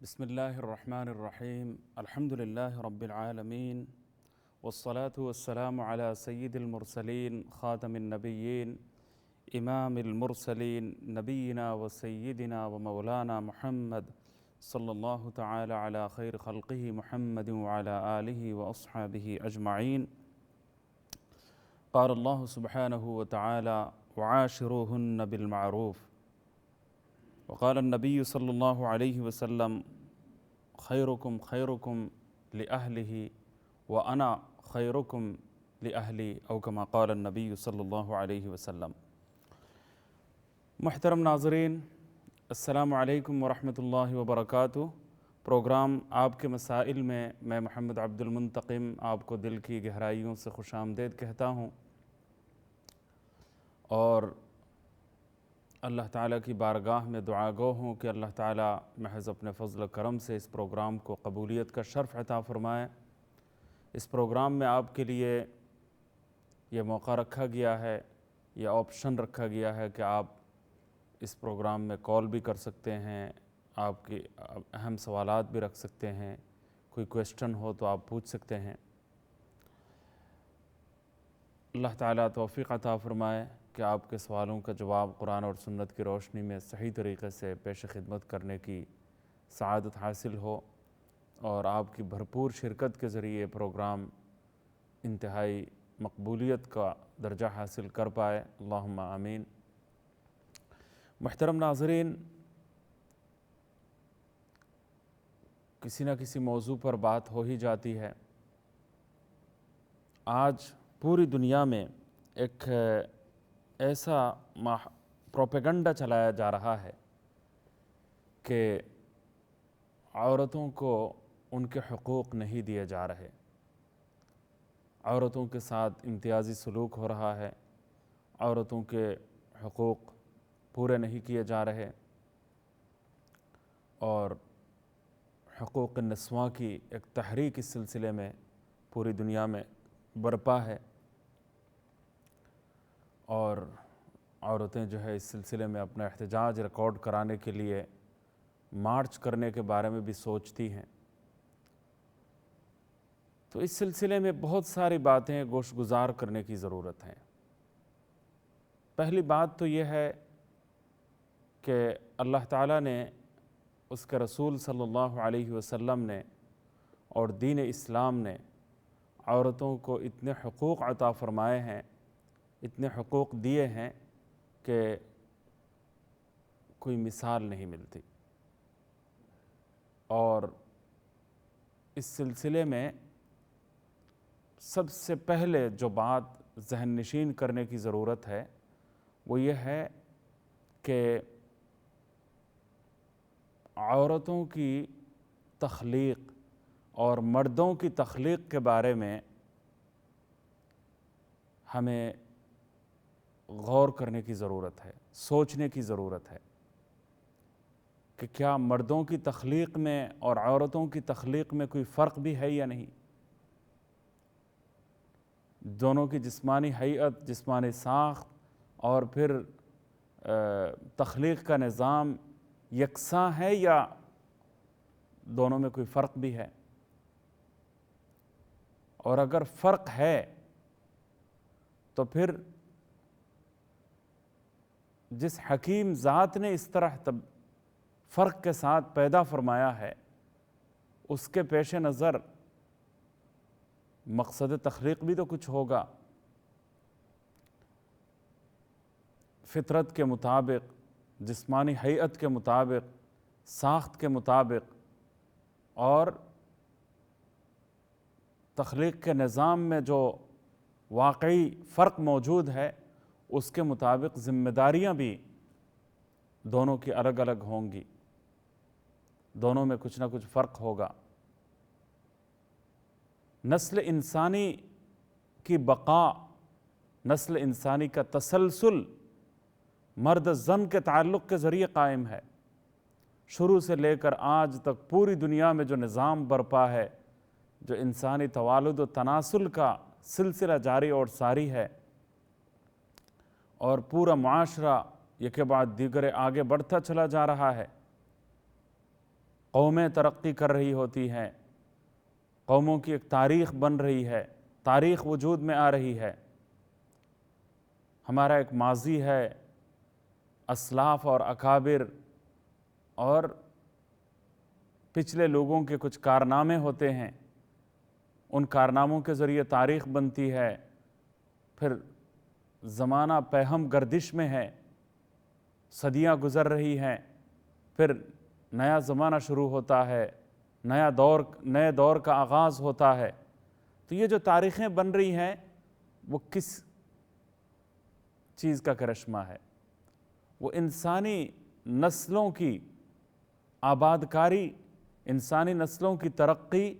بسم الله الرحمن الرحيم الحمد لله رب العالمين والصلاة والسلام على سيد المرسلين خاتم النبيين إمام المرسلين نبينا وسيدنا ومولانا محمد صلى الله تعالى على خير خلقه محمد وعلى آله وأصحابه أجمعين. قال الله سبحانه وتعالى وعاشروهن بالمعروف. وقال النبي صلى الله عليه وسلم خيركم خيركم لأهله وأنا خيركم لأهلي أو كما قال النبي صلی اللہ علیہ وسلم. محترم ناظرین، السلام علیکم ورحمۃ اللہ وبرکاتہ. پروگرام آپ کے مسائل میں میں محمد عبد المنتقم آپ کو دل کی گہرائیوں سے خوش آمدید کہتا ہوں، اور اللہ تعالیٰ کی بارگاہ میں دعا گو ہوں کہ اللہ تعالیٰ محض اپنے فضل و کرم سے اس پروگرام کو قبولیت کا شرف عطا فرمائے. اس پروگرام میں آپ کے لیے یہ موقع رکھا گیا ہے، یہ آپشن رکھا گیا ہے کہ آپ اس پروگرام میں کال بھی کر سکتے ہیں، آپ کی اہم سوالات بھی رکھ سکتے ہیں، کوئی کویسچن ہو تو آپ پوچھ سکتے ہیں. اللہ تعالیٰ توفیق عطا فرمائے کہ آپ کے سوالوں کا جواب قرآن اور سنت کی روشنی میں صحیح طریقے سے پیش خدمت کرنے کی سعادت حاصل ہو، اور آپ کی بھرپور شرکت کے ذریعے پروگرام انتہائی مقبولیت کا درجہ حاصل کر پائے. اللہم آمین. محترم ناظرین، کسی نہ کسی موضوع پر بات ہو ہی جاتی ہے. آج پوری دنیا میں ایک ایسا پروپیگنڈا چلایا جا رہا ہے کہ عورتوں کو ان کے حقوق نہیں دیے جا رہے، عورتوں کے ساتھ امتیازی سلوک ہو رہا ہے، عورتوں کے حقوق پورے نہیں کیے جا رہے، اور حقوق النسواں کی ایک تحریک اس سلسلے میں پوری دنیا میں برپا ہے، اور عورتیں جو ہے اس سلسلے میں اپنا احتجاج ریکارڈ کرانے کے لیے مارچ کرنے کے بارے میں بھی سوچتی ہیں. تو اس سلسلے میں بہت ساری باتیں گوش گزار کرنے کی ضرورت ہے. پہلی بات تو یہ ہے کہ اللہ تعالیٰ نے، اس کے رسول صلی اللہ علیہ وسلم نے اور دین اسلام نے عورتوں کو اتنے حقوق عطا فرمائے ہیں، اتنے حقوق دیے ہیں کہ کوئی مثال نہیں ملتی. اور اس سلسلے میں سب سے پہلے جو بات ذہن نشین کرنے کی ضرورت ہے وہ یہ ہے کہ عورتوں کی تخلیق اور مردوں کی تخلیق کے بارے میں ہمیں غور کرنے کی ضرورت ہے، سوچنے کی ضرورت ہے کہ کیا مردوں کی تخلیق میں اور عورتوں کی تخلیق میں کوئی فرق بھی ہے یا نہیں. دونوں کی جسمانی ہیئت، جسمانی ساخت اور پھر تخلیق کا نظام یکساں ہے یا دونوں میں کوئی فرق بھی ہے. اور اگر فرق ہے تو پھر جس حکیم ذات نے اس طرح فرق کے ساتھ پیدا فرمایا ہے، اس کے پیش نظر مقصد تخلیق بھی تو کچھ ہوگا. فطرت کے مطابق، جسمانی ہیئت کے مطابق، ساخت کے مطابق اور تخلیق کے نظام میں جو واقعی فرق موجود ہے اس کے مطابق ذمہ داریاں بھی دونوں کی الگ الگ ہوں گی، دونوں میں کچھ نہ کچھ فرق ہوگا. نسل انسانی کی بقا، نسل انسانی کا تسلسل مرد زن کے تعلق کے ذریعے قائم ہے. شروع سے لے کر آج تک پوری دنیا میں جو نظام برپا ہے، جو انسانی توالد و تناسل کا سلسلہ جاری اور ساری ہے، اور پورا معاشرہ یہ کے بعد دیگرے آگے بڑھتا چلا جا رہا ہے، قومیں ترقی کر رہی ہوتی ہیں، قوموں کی ایک تاریخ بن رہی ہے، تاریخ وجود میں آ رہی ہے، ہمارا ایک ماضی ہے، اسلاف اور اکابر اور پچھلے لوگوں کے کچھ کارنامے ہوتے ہیں، ان کارناموں کے ذریعے تاریخ بنتی ہے، پھر زمانہ پیہم گردش میں ہے، صدیاں گزر رہی ہیں، پھر نیا زمانہ شروع ہوتا ہے، نئے دور کا آغاز ہوتا ہے۔ تو یہ جو تاریخیں بن رہی ہیں وہ کس چیز کا کرشمہ ہے؟ وہ انسانی نسلوں کی آباد کاری، انسانی نسلوں کی ترقی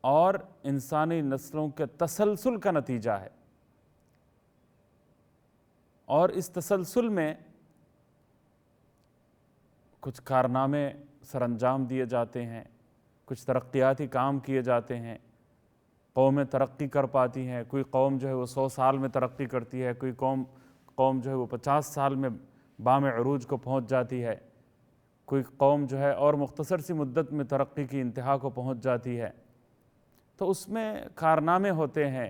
اور انسانی نسلوں کے تسلسل کا نتیجہ ہے۔ اور اس تسلسل میں کچھ کارنامے سر انجام دیے جاتے ہیں، کچھ ترقیاتی کام کیے جاتے ہیں، قومیں ترقی کر پاتی ہیں، کوئی قوم جو ہے وہ 100 سال میں ترقی کرتی ہے، کوئی قوم جو ہے وہ 50 سال میں بام عروج کو پہنچ جاتی ہے، کوئی قوم جو ہے اور مختصر سی مدت میں ترقی کی انتہا کو پہنچ جاتی ہے۔ تو اس میں کارنامے ہوتے ہیں،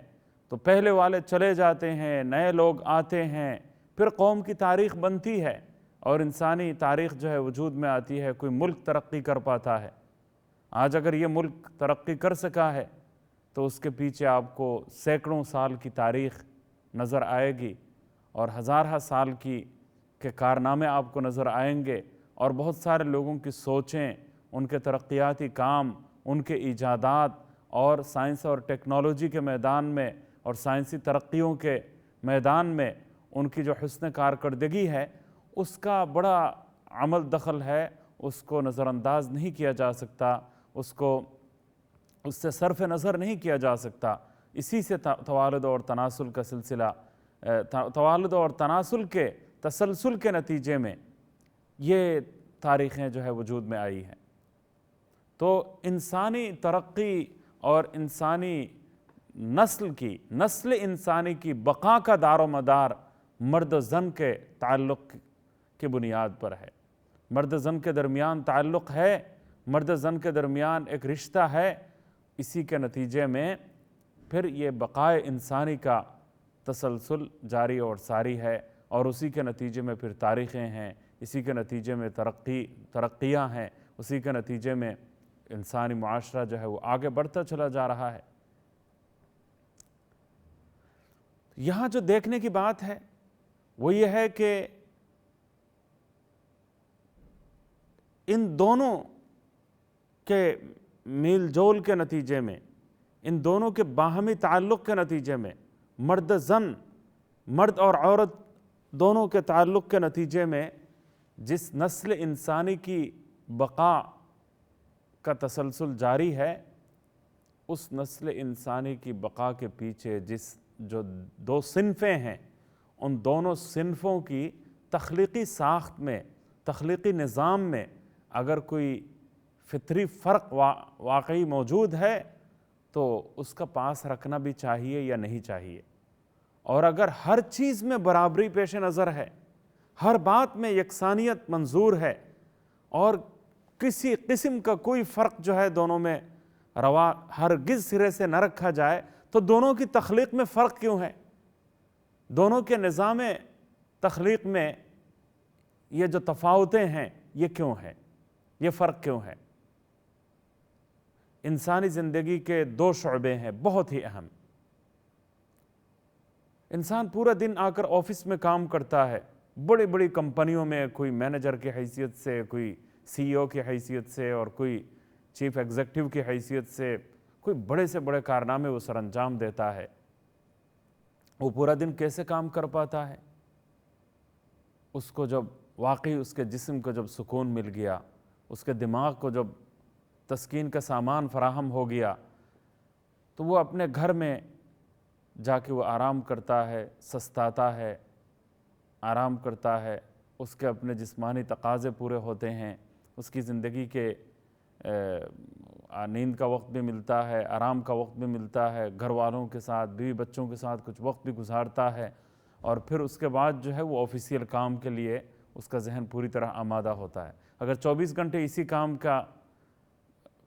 تو پہلے والے چلے جاتے ہیں، نئے لوگ آتے ہیں، پھر قوم کی تاریخ بنتی ہے اور انسانی تاریخ جو ہے وجود میں آتی ہے، کوئی ملک ترقی کر پاتا ہے۔ آج اگر یہ ملک ترقی کر سکا ہے تو اس کے پیچھے آپ کو سینکڑوں سال کی تاریخ نظر آئے گی اور ہزارہ سال کے کارنامے آپ کو نظر آئیں گے، اور بہت سارے لوگوں کی سوچیں، ان کے ترقیاتی کام، ان کے ایجادات اور سائنس اور ٹیکنالوجی کے میدان میں اور سائنسی ترقیوں کے میدان میں ان کی جو حسن کارکردگی ہے اس کا بڑا عمل دخل ہے، اس کو نظر انداز نہیں کیا جا سکتا، اس سے صرف نظر نہیں کیا جا سکتا۔ اسی سے توالد اور تناسل کا سلسلہ، توالد اور تناسل کے تسلسل کے نتیجے میں یہ تاریخیں جو ہے وجود میں آئی ہیں۔ تو انسانی ترقی اور انسانی نسل انسانی کی بقا کا دار و مدار مرد و زن کے تعلق کی بنیاد پر ہے۔ مرد و زن کے درمیان تعلق ہے، مرد و زن کے درمیان ایک رشتہ ہے، اسی کے نتیجے میں پھر یہ بقائے انسانی کا تسلسل جاری اور ساری ہے، اور اسی کے نتیجے میں پھر تاریخیں ہیں، اسی کے نتیجے میں ترقیاں ہیں، اسی کے نتیجے میں انسانی معاشرہ جو ہے وہ آگے بڑھتا چلا جا رہا ہے۔ یہاں جو دیکھنے کی بات ہے وہ یہ ہے کہ ان دونوں کے میل جول کے نتیجے میں، ان دونوں کے باہمی تعلق کے نتیجے میں، مرد اور عورت دونوں کے تعلق کے نتیجے میں جس نسل انسانی کی بقا کا تسلسل جاری ہے، اس نسل انسانی کی بقا کے پیچھے جو دو صنفیں ہیں، ان دونوں صنفوں کی تخلیقی ساخت میں، تخلیقی نظام میں اگر کوئی فطری فرق واقعی موجود ہے تو اس کا پاس رکھنا بھی چاہیے یا نہیں چاہیے۔ اور اگر ہر چیز میں برابری پیش نظر ہے، ہر بات میں یکسانیت منظور ہے اور کسی قسم کا کوئی فرق جو ہے دونوں میں روا ہرگز سرے سے نہ رکھا جائے، تو دونوں کی تخلیق میں فرق کیوں ہے؟ دونوں کے نظام تخلیق میں یہ جو تفاوتیں ہیں یہ کیوں ہیں؟ یہ فرق کیوں ہے؟ انسانی زندگی کے دو شعبے ہیں بہت ہی اہم۔ انسان پورا دن آ کر آفس میں کام کرتا ہے، بڑی بڑی کمپنیوں میں کوئی مینیجر کی حیثیت سے، کوئی سی او کی حیثیت سے، اور کوئی چیف ایگزیکٹو کی حیثیت سے کوئی بڑے سے بڑے کارنامے وہ سر انجام دیتا ہے۔ وہ پورا دن کیسے کام کر پاتا ہے؟ اس کو جب واقعی اس کے جسم کو جب سکون مل گیا، اس کے دماغ کو جب تسکین کا سامان فراہم ہو گیا، تو وہ اپنے گھر میں جا کے وہ آرام کرتا ہے، سستاتا ہے، آرام کرتا ہے، اس کے اپنے جسمانی تقاضے پورے ہوتے ہیں، اس کی زندگی کے نیند کا وقت بھی ملتا ہے، آرام کا وقت بھی ملتا ہے، گھر والوں کے ساتھ، بیوی بچوں کے ساتھ کچھ وقت بھی گزارتا ہے، اور پھر اس کے بعد جو ہے وہ آفیسیل کام کے لیے اس کا ذہن پوری طرح آمادہ ہوتا ہے۔ اگر 24 گھنٹے اسی کام کا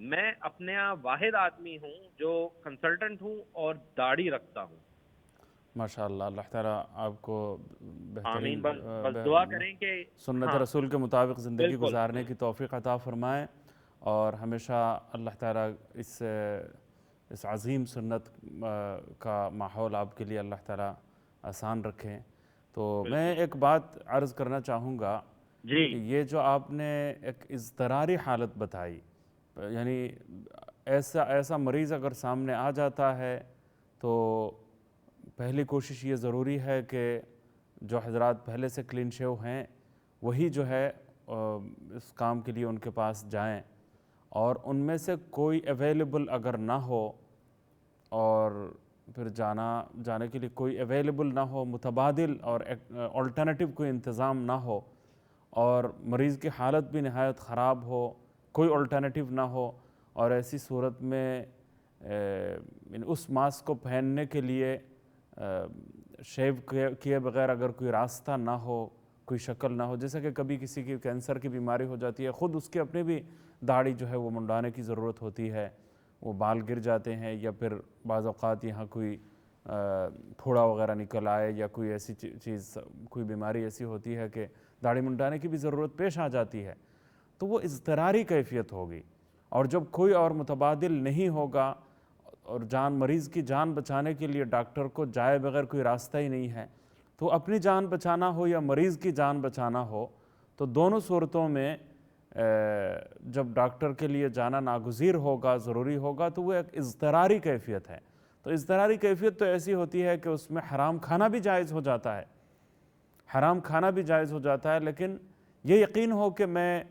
میں اپنے آپ واحد آدمی ہوں جو کنسلٹنٹ ہوں اور داڑھی رکھتا ہوں. ماشاء اللہ. اللہ تعالیٰ آپ کو آمین. بہترین بس دعا کریں کہ سنت ہاں رسول کے مطابق زندگی بالکل گزارنے کی توفیق عطا فرمائے، اور ہمیشہ اللہ تعالیٰ اس عظیم سنت کا ماحول آپ کے لیے اللہ تعالیٰ آسان رکھیں. تو میں ایک بات عرض کرنا چاہوں گا جی کہ یہ جو آپ نے ایک اضطراری حالت بتائی، یعنی ایسا مریض اگر سامنے آ جاتا ہے تو پہلی کوشش یہ ضروری ہے کہ جو حضرات پہلے سے کلین شیو ہیں وہی جو ہے اس کام کے لیے ان کے پاس جائیں، اور ان میں سے کوئی اویلیبل اگر نہ ہو اور پھر جانے کے لیے کوئی اویلیبل نہ ہو، متبادل اور آلٹرنیٹیو کوئی انتظام نہ ہو، اور مریض کی حالت بھی نہایت خراب ہو، کوئی آلٹرنیٹیو نہ ہو، اور ایسی صورت میں اس ماسک کو پہننے کے لیے شیو کیے بغیر اگر کوئی راستہ نہ ہو، کوئی شکل نہ ہو، جیسا کہ کبھی کسی کی کینسر کی بیماری ہو جاتی ہے، خود اس کے اپنے بھی داڑھی جو ہے وہ منڈانے کی ضرورت ہوتی ہے، وہ بال گر جاتے ہیں، یا پھر بعض اوقات یہاں کوئی پھوڑا وغیرہ نکل آئے، یا کوئی ایسی چیز کوئی بیماری ایسی ہوتی ہے کہ داڑھی منڈانے کی بھی ضرورت پیش آ جاتی ہے، تو وہ اضطراری کیفیت ہوگی. اور جب کوئی اور متبادل نہیں ہوگا اور مریض کی جان بچانے کے لیے ڈاکٹر کو جائے بغیر کوئی راستہ ہی نہیں ہے، تو اپنی جان بچانا ہو یا مریض کی جان بچانا ہو، تو دونوں صورتوں میں جب ڈاکٹر کے لیے جانا ناگزیر ہوگا، ضروری ہوگا، تو وہ ایک اضطراری کیفیت ہے. تو اضطراری کیفیت تو ایسی ہوتی ہے کہ اس میں حرام کھانا بھی جائز ہو جاتا ہے، حرام کھانا بھی جائز ہو جاتا ہے، لیکن یہ یقین ہو کہ میں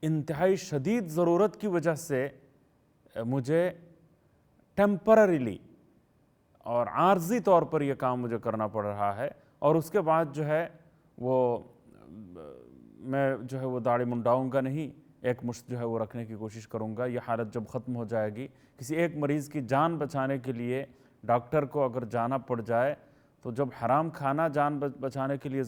انتہائی شدید ضرورت کی وجہ سے مجھے ٹیمپرریلی اور عارضی طور پر یہ کام مجھے کرنا پڑ رہا ہے، اور اس کے بعد جو ہے وہ میں جو ہے وہ داڑھی منڈاؤں گا نہیں، ایک مشت جو ہے وہ رکھنے کی کوشش کروں گا. یہ حالت جب ختم ہو جائے گی، کسی ایک مریض کی جان بچانے کے لیے ڈاکٹر کو اگر جانا پڑ جائے، تو جب حرام کھانا جان بچانے کے لیے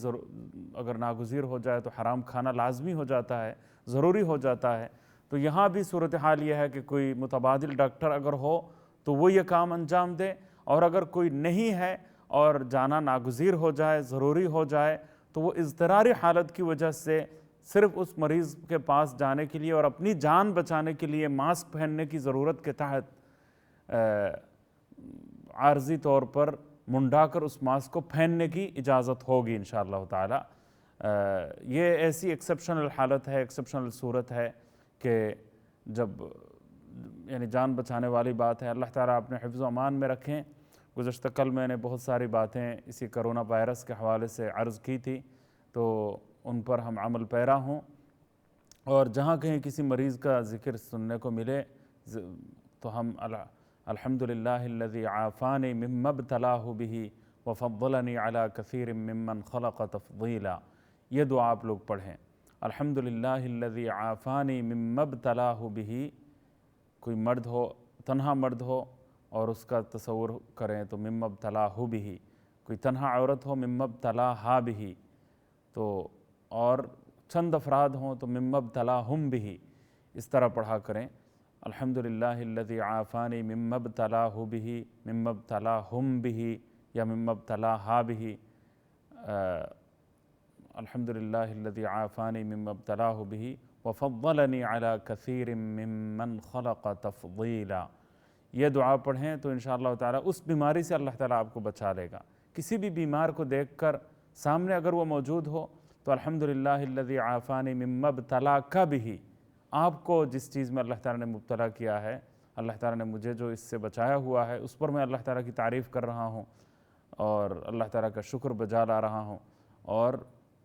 اگر ناگزیر ہو جائے تو حرام کھانا لازمی ہو جاتا ہے، ضروری ہو جاتا ہے. تو یہاں بھی صورتحال یہ ہے کہ کوئی متبادل ڈاکٹر اگر ہو تو وہ یہ کام انجام دے، اور اگر کوئی نہیں ہے اور جانا ناگزیر ہو جائے، ضروری ہو جائے، تو وہ اضطراری حالت کی وجہ سے صرف اس مریض کے پاس جانے کے لیے اور اپنی جان بچانے کے لیے ماسک پہننے کی ضرورت کے تحت عارضی طور پر منڈا کر اس ماسک کو پہننے کی اجازت ہوگی انشاءاللہ تعالی. یہ ایسی ایکسیپشنل حالت ہے، ایکسیپشنل صورت ہے کہ جب یعنی جان بچانے والی بات ہے. اللہ تعالیٰ اپنے حفظ و امان میں رکھیں. گزشتہ کل میں نے بہت ساری باتیں اسی کرونا وائرس کے حوالے سے عرض کی تھی، تو ان پر ہم عمل پیرا ہوں، اور جہاں کہیں کسی مریض کا ذکر سننے کو ملے تو ہم الحمدللہ الذی عافانی مما ابتلاہ بہ وفضلنی علی کثیر ممن خلق تفضیلا. یہ دعا آپ لوگ پڑھیں، الحمدللہ الذی عافانی مما ابتلاہ بہ. کوئی مرد ہو، تنہا مرد ہو، اور اس کا تصور کریں تو مما ابتلاہ بہ. کوئی تنہا عورت ہو، مما ابتلاہا بہ. تو اور چند افراد ہوں تو مما ابتلاہم بہ. اس طرح پڑھا کریں، الحمدللہ الذی عافانی مما ابتلاہ بہ، مما ابتلاہم بہ، یا مما ابتلاہا بہ. الحمدللہ الذی عافانی مما ابتلاہ بہ وفضلنی علی کثیر ممن خلق تفضیلا. یہ دعا پڑھیں تو انشاءاللہ تعالی اس بیماری سے اللہ تعالیٰ آپ کو بچا لے گا. کسی بھی بیمار کو دیکھ کر سامنے اگر وہ موجود ہو تو الحمدللہ الذی عافانی مما ابتلاک بہ. آپ کو جس چیز میں اللہ تعالیٰ نے مبتلا کیا ہے، اللہ تعالیٰ نے مجھے جو اس سے بچایا ہوا ہے، اس پر میں اللہ تعالیٰ کی تعریف کر رہا ہوں اور اللہ تعالیٰ کا شکر بجا لا رہا ہوں. اور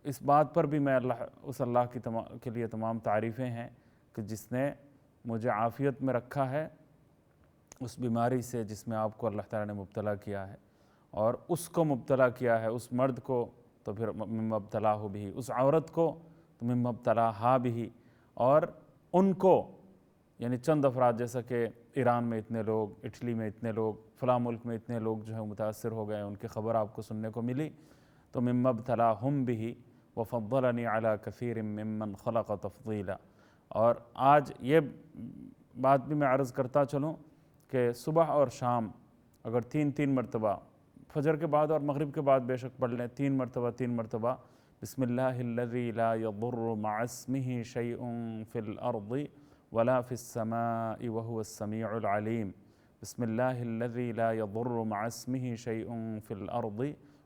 اس بات پر بھی میں اس اللہ کے لیے تمام تعریفیں ہیں کہ جس نے مجھے عافیت میں رکھا ہے اس بیماری سے جس میں آپ کو اللہ تعالیٰ نے مبتلا کیا ہے، اور اس کو مبتلا کیا ہے، اس مرد کو تو پھر مما ابتلاہ بہ، اس عورت کو تو مما ابتلاہا بہ. اور ان کو یعنی چند افراد، جیسا کہ ایران میں اتنے لوگ، اٹلی میں اتنے لوگ، فلاں ملک میں اتنے لوگ جو ہیں متاثر ہو گئے، ان کی خبر آپ کو سننے کو ملی، تو مما ابتلاہم بہ وفضلنی علی کثیر ممن خلق تفضیلا. اور آج یہ بات بھی میں عرض کرتا چلوں کہ صبح اور شام اگر تین مرتبہ فجر کے بعد اور مغرب کے بعد بے شک پڑھ لیں، 3 مرتبہ بسم اللہ الذی لا یضر مع اسمہ شیء فی الارض ولا فی السماء وهو السمیع العلیم، بسم اللہ الذی لا یضر مع اسمہ شیء فی الارض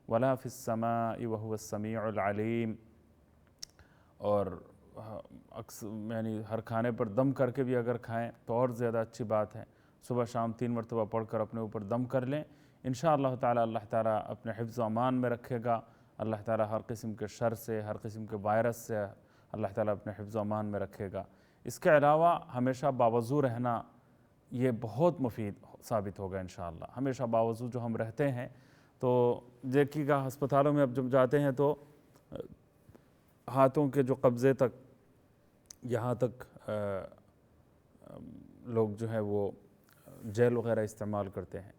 ولا فی السماء وهو السمیع العلیم۔ اور یعنی ہر کھانے پر دم کر کے بھی اگر کھائیں تو اور زیادہ اچھی بات ہے۔ صبح شام 3 مرتبہ پڑھ کر اپنے اوپر دم کر لیں، انشاءاللہ تعالی اللہ تعالیٰ اپنے حفظ و امان میں رکھے گا۔ اللہ تعالیٰ ہر قسم کے شر سے، ہر قسم کے وائرس سے اللہ تعالیٰ اپنے حفظ و امان میں رکھے گا۔ اس کے علاوہ ہمیشہ باوضو رہنا یہ بہت مفید ثابت ہوگا انشاءاللہ۔ ہمیشہ باوضو جو ہم رہتے ہیں تو دیکھیے گا ہسپتالوں میں اب جب جاتے ہیں تو ہاتھوں کے جو قبضے تک یہاں تک لوگ جو ہے وہ جیل وغیرہ استعمال کرتے ہیں،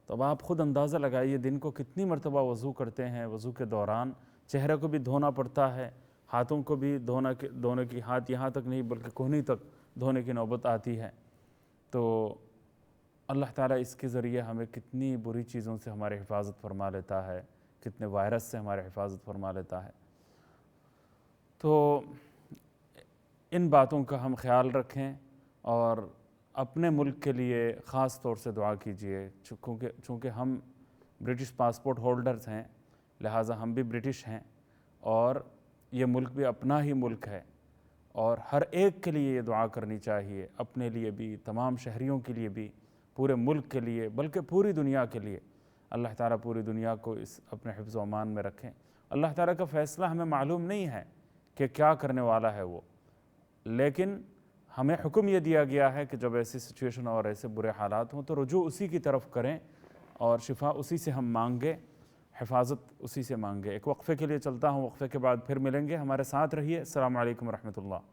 تو اب آپ خود اندازہ لگائیے دن کو کتنی مرتبہ وضو کرتے ہیں۔ وضو کے دوران چہرے کو بھی دھونا پڑتا ہے، ہاتھوں کو بھی دھونے کی، ہاتھ یہاں تک نہیں بلکہ کوہنی تک دھونے کی نوبت آتی ہے۔ تو اللہ تعالیٰ اس کے ذریعے ہمیں کتنی بری چیزوں سے ہماری حفاظت فرما لیتا ہے، کتنے وائرس سے ہماری حفاظت فرما لیتا ہے۔ تو ان باتوں کا ہم خیال رکھیں اور اپنے ملک کے لیے خاص طور سے دعا کیجیے، چونکہ ہم برٹش پاسپورٹ ہولڈرز ہیں، لہٰذا ہم بھی برٹش ہیں اور یہ ملک بھی اپنا ہی ملک ہے، اور ہر ایک کے لیے یہ دعا کرنی چاہیے، اپنے لیے بھی، تمام شہریوں کے لیے بھی، پورے ملک کے لیے، بلکہ پوری دنیا کے لیے۔ اللہ تعالیٰ پوری دنیا کو اس اپنے حفظ و امان میں رکھیں۔ اللہ تعالیٰ کا فیصلہ ہمیں معلوم نہیں ہے کہ کیا کرنے والا ہے وہ، لیکن ہمیں حکم یہ دیا گیا ہے کہ جب ایسی سچویشن اور ایسے برے حالات ہوں تو رجوع اسی کی طرف کریں اور شفا اسی سے ہم مانگیں، حفاظت اسی سے مانگیں۔ ایک وقفے کے لیے چلتا ہوں، وقفے کے بعد پھر ملیں گے، ہمارے ساتھ رہیے۔ السلام علیکم ورحمۃ اللہ۔